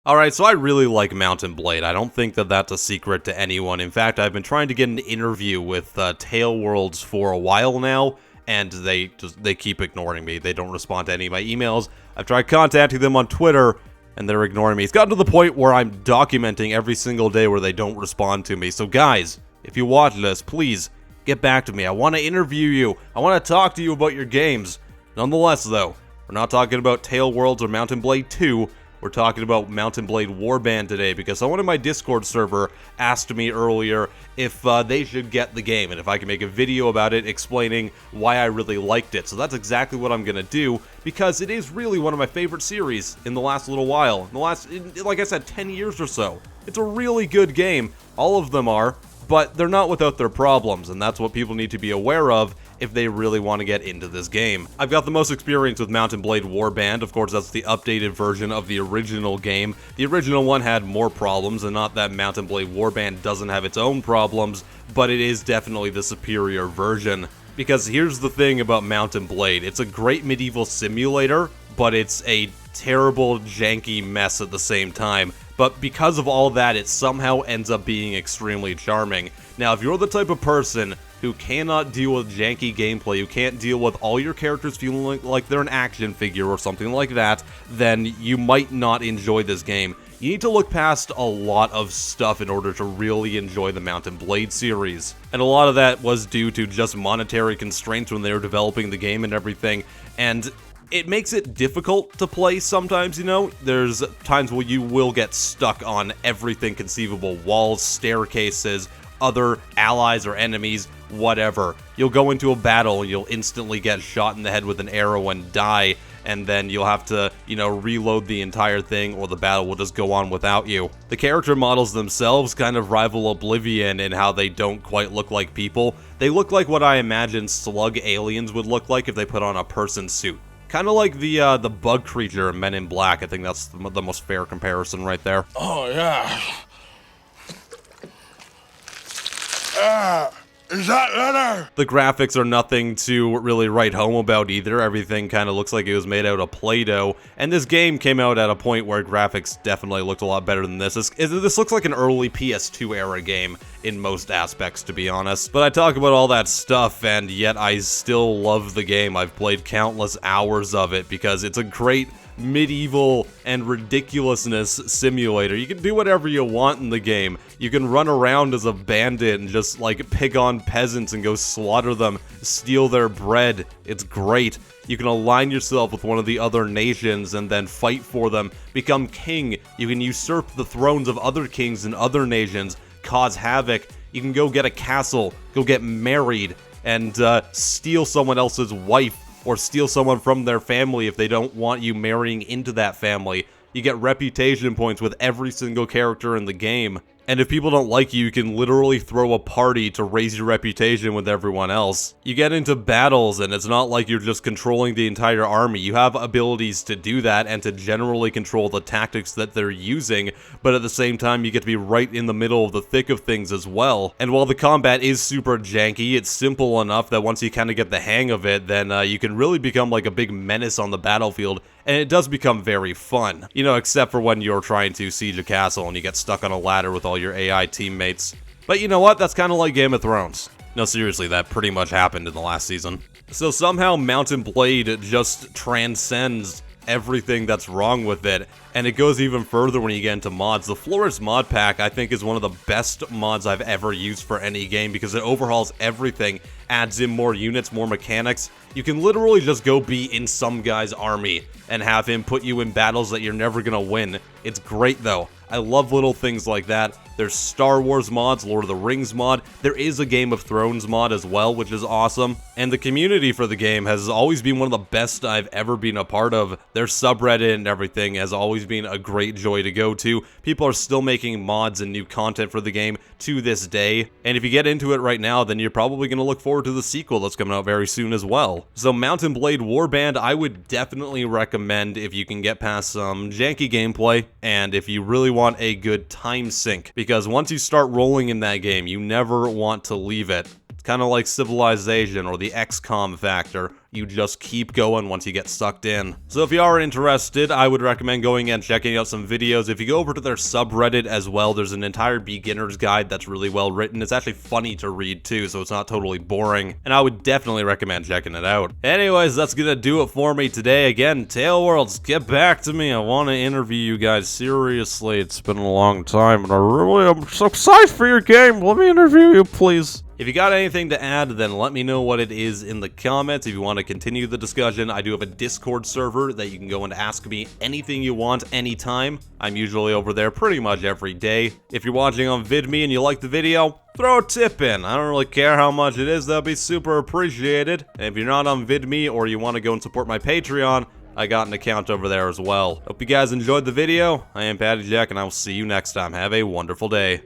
Alright, so I really like Mount & Blade. I don't think that that's a secret to anyone. In fact, I've been trying to get an interview with Tale Worlds for a while now, and they keep ignoring me. They don't respond to any of my emails. I've tried contacting them on Twitter, and they're ignoring me. It's gotten to the point where I'm documenting every single day where they don't respond to me. So guys, if you watch this, please get back to me. I want to interview you. I want to talk to you about your games. Nonetheless, though, we're not talking about Tale Worlds or Mount & Blade 2. We're talking about Mount & Blade Warband today because someone in my Discord server asked me earlier if they should get the game and if I can make a video about it explaining why I really liked it. So that's exactly what I'm going to do because it is really one of my favorite series in the last little while. In the last, like I said, 10 years or so. It's a really good game. All of them are, but they're not without their problems, and that's what people need to be aware of if they really want to get into this game. I've got the most experience with Mount & Blade Warband. Of course, that's the updated version of the original game. The original one had more problems, and not that Mount & Blade Warband doesn't have its own problems, but it is definitely the superior version. Because here's the thing about Mount & Blade. It's a great medieval simulator, but it's a terrible, janky mess at the same time. But because of all that, it somehow ends up being extremely charming. Now, if you're the type of person who cannot deal with janky gameplay, who can't deal with all your characters feeling like they're an action figure or something like that, then you might not enjoy this game. You need to look past a lot of stuff in order to really enjoy the Mount & Blade series. And a lot of that was due to just monetary constraints when they were developing the game and everything, and it makes it difficult to play sometimes, you know? There's times where you will get stuck on everything conceivable, walls, staircases, other allies or enemies, whatever. You'll go into a battle and you'll instantly get shot in the head with an arrow and die, and then you'll have to, you know, reload the entire thing or the battle will just go on without you. The character models themselves kind of rival Oblivion in how they don't quite look like people. They look like what I imagine slug aliens would look like if they put on a person suit. Kind of like the bug creature in Men in Black. I think that's the most fair comparison right there. Oh, yeah. Is that leather? The graphics are nothing to really write home about either. Everything kind of looks like it was made out of Play-Doh. And this game came out at a point where graphics definitely looked a lot better than this. This looks like an early PS2 era game in most aspects, to be honest. But I talk about all that stuff, and yet I still love the game. I've played countless hours of it because it's a great medieval and ridiculousness simulator. You can do whatever you want in the game. You can run around as a bandit and just like pick on peasants and go slaughter them, steal their bread. It's great. You can align yourself with one of the other nations and then fight for them, become king. You can usurp the thrones of other kings and other nations, cause havoc. You can go get a castle, go get married, and steal someone else's wife, or steal someone from their family if they don't want you marrying into that family. You get reputation points with every single character in the game. And if people don't like you, you can literally throw a party to raise your reputation with everyone else. You get into battles, and it's not like you're just controlling the entire army. You have abilities to do that and to generally control the tactics that they're using, but at the same time, you get to be right in the middle of the thick of things as well. And while the combat is super janky, it's simple enough that once you kind of get the hang of it, then you can really become like a big menace on the battlefield, and it does become very fun. You know, except for when you're trying to siege a castle and you get stuck on a ladder with all your AI teammates. But you know what? That's kind of like Game of Thrones. No, seriously, that pretty much happened in the last season. So somehow Mount & Blade just transcends everything that's wrong with it, and it goes even further when you get into mods. The Florist mod pack, I think, is one of the best mods I've ever used for any game because it overhauls everything, adds in more units, more mechanics. You can literally just go be in some guy's army and have him put you in battles that you're never gonna win. It's great though. I love little things like that. There's Star Wars mods, Lord of the Rings mod. There is a Game of Thrones mod as well, which is awesome. And the community for the game has always been one of the best I've ever been a part of. Their subreddit and everything has always been a great joy to go to. People are still making mods and new content for the game to this day. And if you get into it right now, then you're probably going to look forward to the sequel that's coming out very soon as well. So Mount & Blade Warband, I would definitely recommend if you can get past some janky gameplay and if you really want a good time sink, because once you start rolling in that game, you never want to leave it. It's kind of like Civilization or the XCOM factor. you just keep going once you get sucked in. So if you are interested, I would recommend going and checking out some videos. If you go over to their subreddit as well, there's an entire beginner's guide that's really well written. It's actually funny to read too, so it's not totally boring, and I would definitely recommend checking it out. Anyways, that's gonna do it for me today. Again, Tail Worlds, get back to me. I want to interview you guys seriously. It's been a long time, and I'm so excited for your game. Let me interview you, please. If you got anything to add, then let me know what it is in the comments. If you want to continue the discussion, I do have a Discord server that you can go and ask me anything you want anytime. I'm usually over there pretty much every day. If you're watching on VidMe and you like the video, throw a tip in. I don't really care how much it is, that'd be super appreciated. And if you're not on VidMe or you want to go and support my Patreon, I got an account over there as well. Hope you guys enjoyed the video. I am PattyJack, and I will see you next time. Have a wonderful day.